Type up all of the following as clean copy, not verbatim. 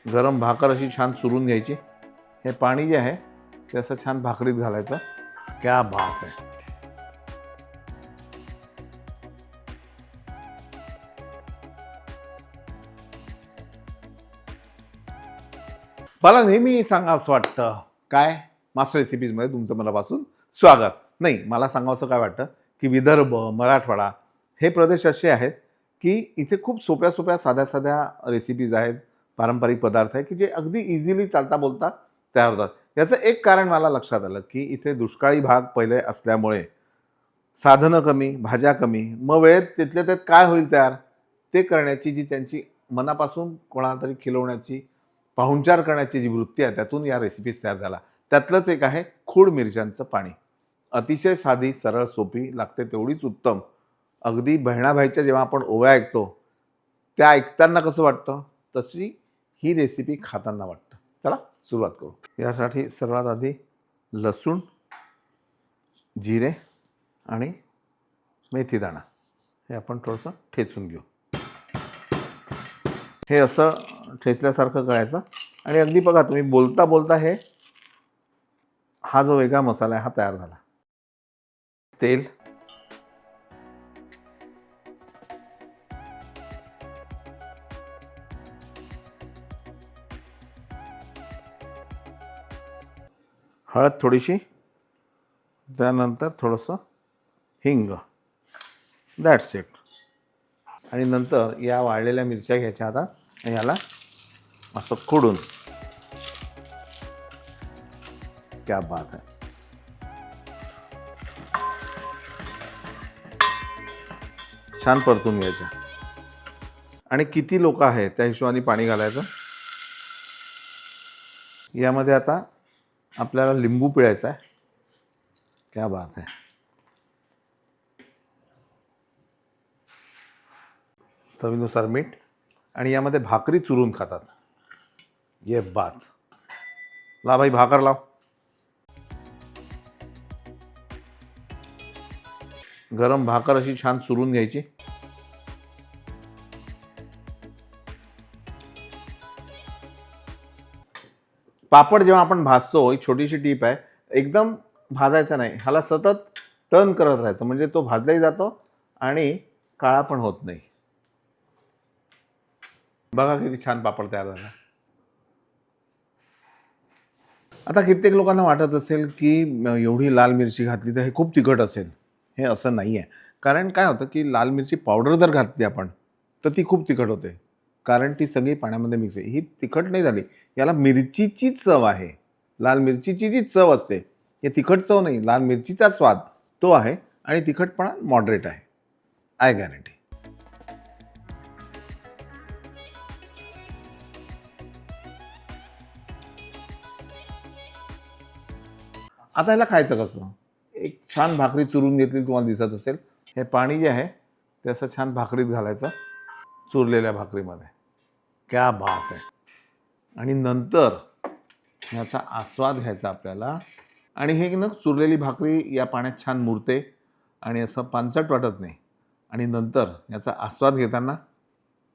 गरम भाकर अशी छान चुरून घ्यायची। हे पाणी जे आहे ते असं छान भाकरीत घालायचं। क्या बात आहे। मला नेहमी सांगावंसं वाटतं काय, मास्टर रेसिपीजमध्ये तुमचं मनापासून स्वागत। नाही, मला सांगावंसं काय वाटतं की विदर्भ, मराठवाडा हे प्रदेश असे आहेत की इथे खूप सोप्या सोप्या साध्या साध्या रेसिपीज आहेत, पारंपरिक पदार्थ आहेत की जे अगदी इझिली चालता बोलता तयार होतात। याचं एक कारण मला लक्षात आलं की इथे दुष्काळी भाग पहिले असल्यामुळे साधनं कमी, भाज्या कमी, मग वेळेत तिथल्या त्यात काय होईल तयार ते करण्याची जी त्यांची मनापासून कोणाला तरी खिलवण्याची, पाहुणचार करण्याची जी वृत्ती आहे त्यातून या रेसिपीज तयार झाला। त्यातलंच एक आहे खूड मिरच्यांचं पाणी। अतिशय साधी, सरळ, सोपी, लागते तेवढीच उत्तम। अगदी बहिणाबाईच्या जेव्हा आपण ओव्या ऐकतो त्या ऐकताना कसं वाटतं तशी ही रेसिपी खाताना वाटतं। चला सुरुवात करू। यासाठी सर्वात आधी लसूण, जिरे आणि मेथी दाणा हे आपण थोडंसं ठेचून घेऊ। हे असं ठेचल्यासारखं करायचं आणि अगदी बघा तुम्ही बोलता बोलता हा जो वेगळा मसाला आहे हा तयार झाला। तेल, हळद थोडीशी, त्यानंतर थोडंसं हिंग, दॅट्स इट। आणि नंतर या वाळलेल्या मिरच्या घ्यायच्या आता आणि याला असं खोडून, क्या बात आहे, छान परतून घ्यायच्या। आणि किती लोक आहेत त्या हिशोबाने पाणी घालायचं। यामध्ये आता आपल्याला लिंबू पिळायचा आहे। क्या बात आहे। चवीनुसार मीठ आणि यामध्ये भाकरी चुरून खातात। ये बात, ला भाई भाकर लाव। गरम भाकर अशी छान चुरून घ्यायची। पापड जेव्हा आपण भाजतो, एक छोटीशी टीप आहे, एकदम भाजायचा नाही, ह्याला सतत टर्न करत राहायचं म्हणजे तो भाजलाही जातो आणि काळा पण होत नाही। बघा किती छान पापड तयार झाला। आता कित्येक लोकांना वाटत असेल की एवढी लाल मिरची घातली तर हे खूप तिखट असेल। हे असं नाही आहे। कारण काय होतं की लाल मिरची पावडर जर घातली आपण तर ती खूप तिखट होते, कारण ती सगळी पाण्यामध्ये मिक्स आहे। ही तिखट नाही झाली, याला मिरचीची चव आहे। लाल मिरचीची जी चव असते हे तिखट चव नाही, लाल मिरचीचा स्वाद तो आहे आणि तिखटपणा मॉडरेट आहे, आय गॅरंटी। आता याला खायचं कसं? एक छान भाकरी चुरून घेतली तुम्हाला दिसत असेल। हे पाणी जे आहे ते असं छान भाकरीत घालायचं, चुरलेल्या भाकरीमध्ये। क्या बात आहे। आणि नंतर याचा आस्वाद घ्यायचा आपल्याला। आणि हे ना चुरलेली भाकरी या पाण्यात छान मुरते आणि असं पानसट वाटत नाही। आणि नंतर याचा आस्वाद घेताना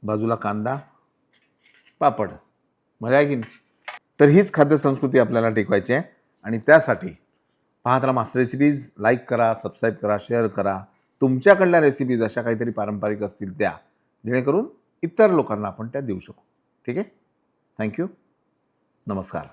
बाजूला कांदा, पापड, मजा आहे की नाही? तर हीच खाद्यसंस्कृती आपल्याला टिकवायची आहे आणि त्यासाठी पाहत राहा मास्टर रेसिपीज। लाईक करा, सबस्क्राईब करा, शेअर करा। तुमच्याकडल्या रेसिपीज अशा काहीतरी पारंपरिक असतील त्या, जेणेकरून इतर लोकांना आपण त्या देऊ शकू। ठीक आहे, थँक्यू, नमस्कार।